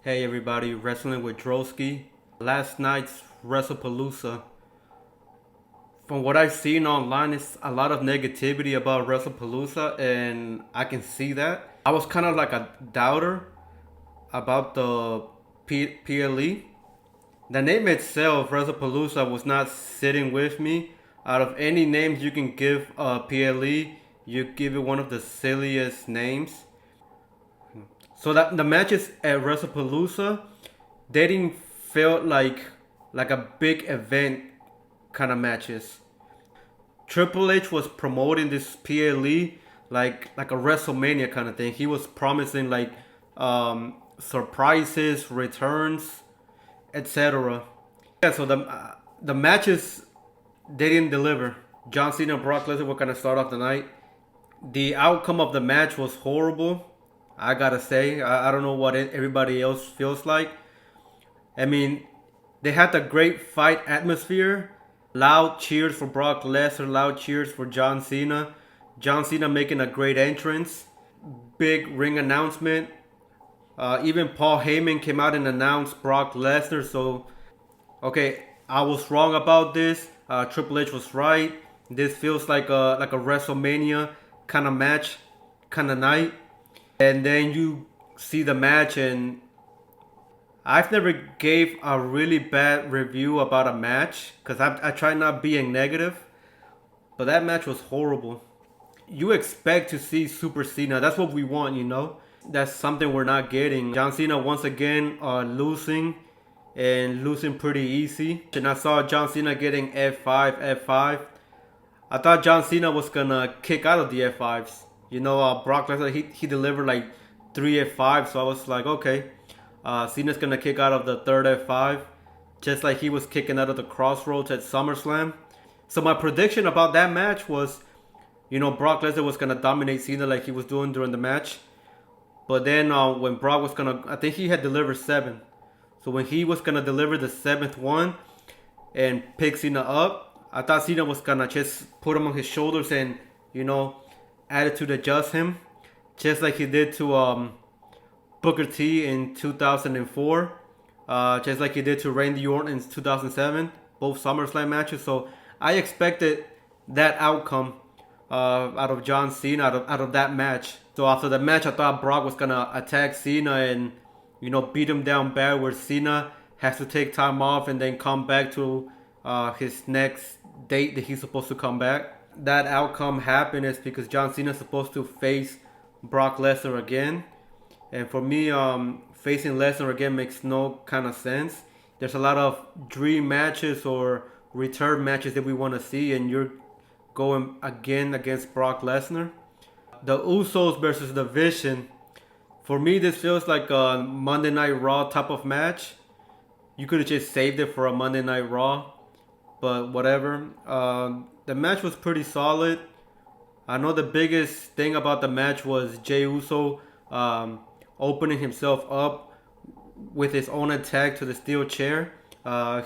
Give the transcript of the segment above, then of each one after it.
Hey everybody, Wrestling with Drosky. Last night's Wrestlepalooza. From what I've seen online, it's a lot of negativity about Wrestlepalooza, and I can see that. I was kind of like a doubter about the PLE. The name itself, Wrestlepalooza, was not sitting with me. Out of any names you can give PLE, you give it one of the silliest names. So that the matches at Wrestlepalooza, they didn't feel like a big event kind of matches. Triple H was promoting this PLE like a WrestleMania kind of thing. He was promising surprises, returns, etc. Yeah, so the matches they didn't deliver. John Cena and Brock Lesnar were gonna start off the night. The outcome of the match was horrible. I gotta say, I don't know what everybody else feels like. I mean, they had the great fight atmosphere. Loud cheers for Brock Lesnar, loud cheers for John Cena. John Cena making a great entrance. Big ring announcement. Even Paul Heyman came out and announced Brock Lesnar. So, okay, I was wrong about this. Triple H was right. This feels like a WrestleMania kind of match, kind of night. And then you see the match, and I've never gave a really bad review about a match because I try not being negative, but that match was horrible. You expect to see Super Cena. That's what we want, you know. That's something we're not getting. John Cena once again losing and losing pretty easy. And I saw John Cena getting F5, F5. I thought John Cena was gonna kick out of the F5s. You know, Brock Lesnar, he delivered like 3 F5s, so I was like, okay, Cena's gonna kick out of the third F5, just like he was kicking out of the Crossroads at SummerSlam. So my prediction about that match was, you know, Brock Lesnar was gonna dominate Cena like he was doing during the match. But then when Brock was gonna, I think he had delivered 7. So when he was gonna deliver the 7th one and pick Cena up, I thought Cena was gonna just put him on his shoulders and, you know, attitude adjust him, just like he did to Booker T in 2004, just like he did to Randy Orton in 2007, both SummerSlam matches. So I expected that outcome out of John Cena, out of that match. So after the match, I thought Brock was gonna attack Cena and, you know, beat him down bad, where Cena has to take time off and then come back to his next date that he's supposed to come back. That outcome happened is because John Cena is supposed to face Brock Lesnar again. And for me, facing Lesnar again makes no kind of sense. There's a lot of dream matches or return matches that we want to see, and you're going again against Brock Lesnar. The Usos versus the Vision. For me, this feels like a Monday Night Raw type of match. You could have just saved it for a Monday Night Raw, but whatever. The match was pretty solid. I know the biggest thing about the match was Jey Uso opening himself up with his own attack to the steel chair.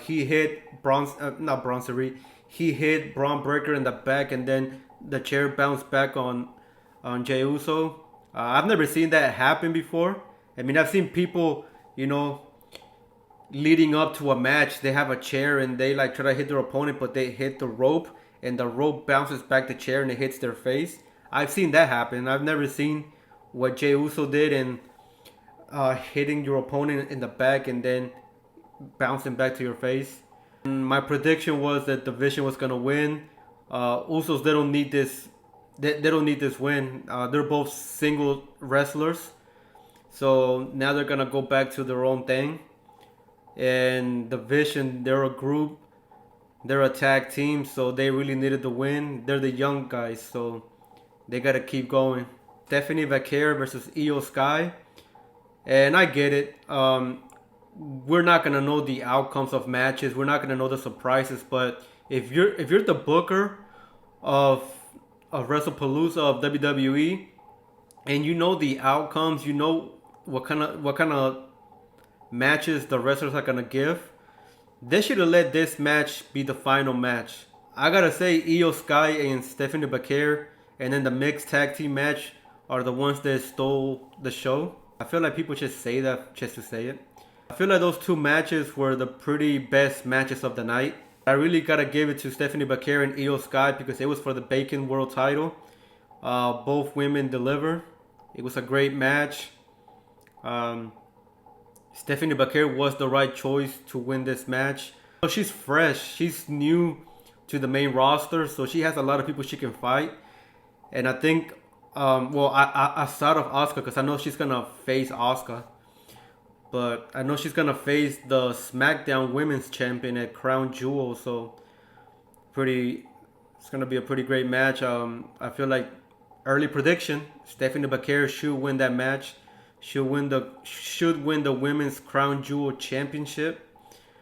He hit not Bronson Reed. He hit Braun Breaker in the back, and then the chair bounced back on Jey Uso. I've never seen that happen before. I mean, I've seen people, you know, leading up to a match, they have a chair and they like try to hit their opponent, but they hit the rope and the rope bounces back the chair and it hits their face. I've seen that happen. I've never seen what Jey Uso did and hitting your opponent in the back and then bouncing back to your face. And my prediction was that the Vision was gonna win. Usos, they don't need this. They don't need this win. They're both single wrestlers, so now they're gonna go back to their own thing. And the Vision, they're a group, they're a tag team, so they really needed the win. They're the young guys, so they gotta keep going. Stephanie Vaquer versus Io Sky, and I get it. We're not gonna know the outcomes of matches. We're not gonna know the surprises. But if you're the booker of WrestlePalooza of WWE, and you know the outcomes, you know what kind of matches the wrestlers are gonna give, they should have let this match be the final match. I gotta say, Io Sky and Stephanie Vaquer, and then the mixed tag team match are the ones that stole the show. I feel like people just say that just to say it. I feel like those two matches were the pretty best matches of the night. I really gotta give it to Stephanie Bakar and Io Sky because it was for the Bacon World Title. Both women deliver. It was a great match. Um, Stephanie Bakar was the right choice to win this match. She's fresh. She's new to the main roster, so she has a lot of people she can fight. And I think, outside of Asuka, because I know she's gonna face Asuka, but I know she's gonna face the SmackDown Women's Champion at Crown Jewel. So it's gonna be a pretty great match. I feel like early prediction: Stephanie Bakar should win that match. Should win the Women's Crown Jewel Championship.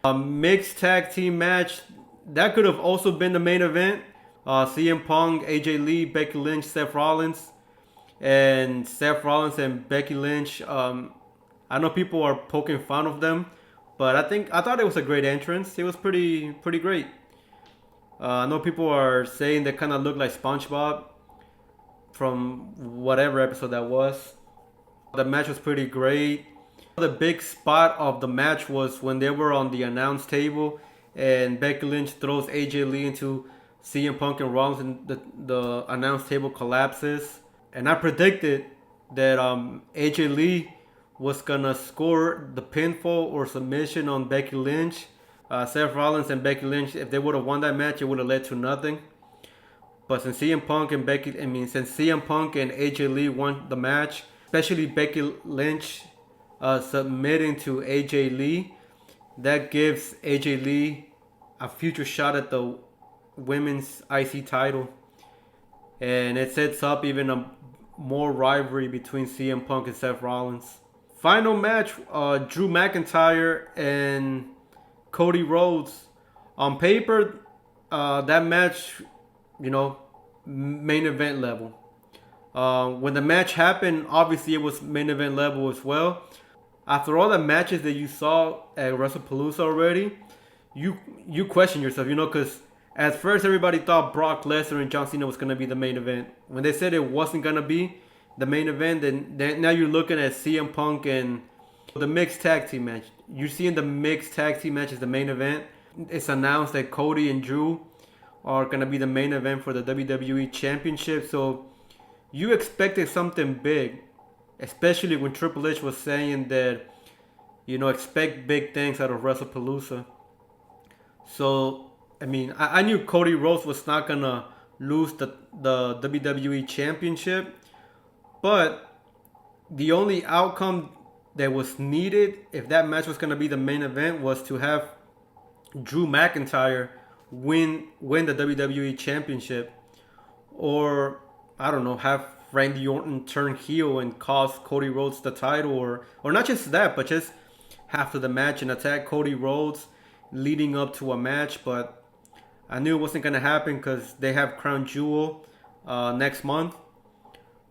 A mixed tag team match that could have also been the main event. CM Punk, AJ Lee, Becky Lynch, Seth Rollins, and Becky Lynch. I know people are poking fun of them, but I thought it was a great entrance. It was pretty great. I know people are saying they kind of look like SpongeBob from whatever episode that was. The match was pretty great. The big spot of the match was when they were on the announce table and Becky Lynch throws AJ Lee into CM Punk and Rollins and the announce table collapses. And I predicted that AJ Lee was gonna score the pinfall or submission on Becky Lynch. Seth Rollins and Becky Lynch, if they would have won that match, it would have led to nothing. But since CM Punk and AJ Lee won the match, especially Becky Lynch submitting to AJ Lee, that gives AJ Lee a future shot at the women's IC title. And it sets up even a more rivalry between CM Punk and Seth Rollins. Final match, Drew McIntyre and Cody Rhodes. On paper, that match, main event level. When the match happened, obviously it was main event level as well. After all the matches that you saw at WrestlePalooza already, you question yourself, because at first everybody thought Brock Lesnar and John Cena was going to be the main event. When they said it wasn't going to be the main event, then now you're looking at CM Punk and the mixed tag team match. You're seeing the mixed tag team match as the main event. It's announced that Cody and Drew are going to be the main event for the WWE Championship. So you expected something big, especially when Triple H was saying that, expect big things out of WrestlePalooza. So, I knew Cody Rhodes was not going to lose the WWE Championship, but the only outcome that was needed if that match was going to be the main event was to have Drew McIntyre win the WWE Championship, or I don't know, have Randy Orton turn heel and cost Cody Rhodes the title, or not just that, but just after the match and attack Cody Rhodes leading up to a match. But I knew it wasn't gonna happen because they have Crown Jewel next month.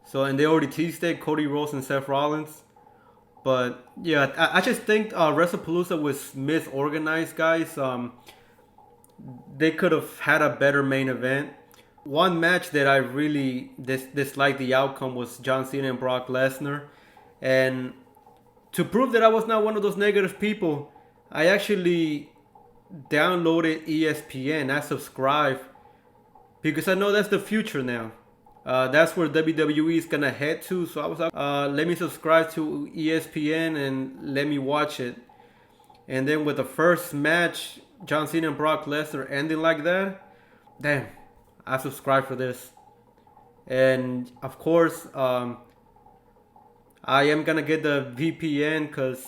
So, and they already teased it, Cody Rhodes and Seth Rollins. But yeah, I just think WrestlePalooza was misorganized, guys. They could have had a better main event. One match that I really disliked the outcome was John Cena and Brock Lesnar. And to prove that I was not one of those negative people, I actually downloaded ESPN. I subscribed because I know that's the future now. That's where WWE is going to head to. So I was like, let me subscribe to ESPN and let me watch it. And then with the first match, John Cena and Brock Lesnar ending like that, damn, I subscribed for this. And of course, I am going to get the VPN because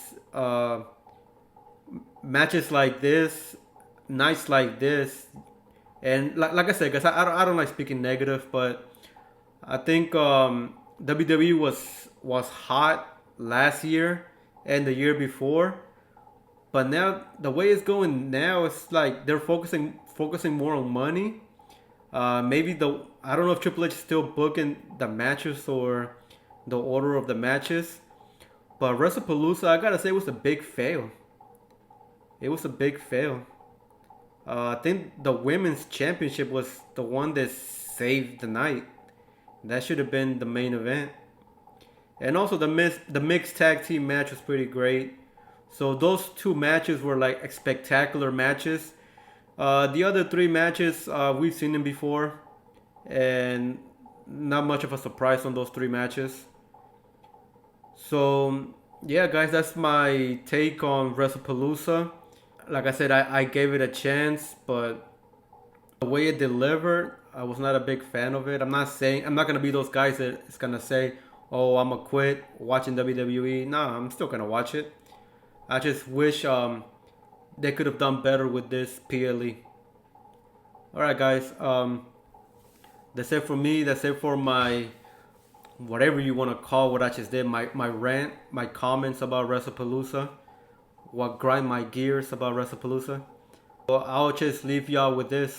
matches like this, nights like this, and like I said, guys, I don't like speaking negative, but I think WWE was hot last year and the year before, but now the way it's going now, it's like they're focusing more on money. Maybe I don't know if Triple H is still booking the matches or the order of the matches, but WrestlePalooza, I gotta say, was a big fail. It was a big fail. I think the women's championship was the one that saved the night. That should have been the main event. And also the mixed tag team match was pretty great. So those two matches were like spectacular matches. The other three matches, we've seen them before, and not much of a surprise on those three matches. So yeah, guys, that's my take on Wrestlepalooza. Like I said, I gave it a chance, but the way it delivered, I was not a big fan of it. I'm not gonna be those guys that is gonna say, "Oh, I'm gonna quit watching WWE." Nah, I'm still gonna watch it. I just wish they could have done better with this PLE. All right, guys. That's it for me. That's it for my whatever you want to call what I just did. My rant, my comments about Wrestlepalooza, what grind my gears about Wrestlepalooza. Well, I'll just leave y'all with this.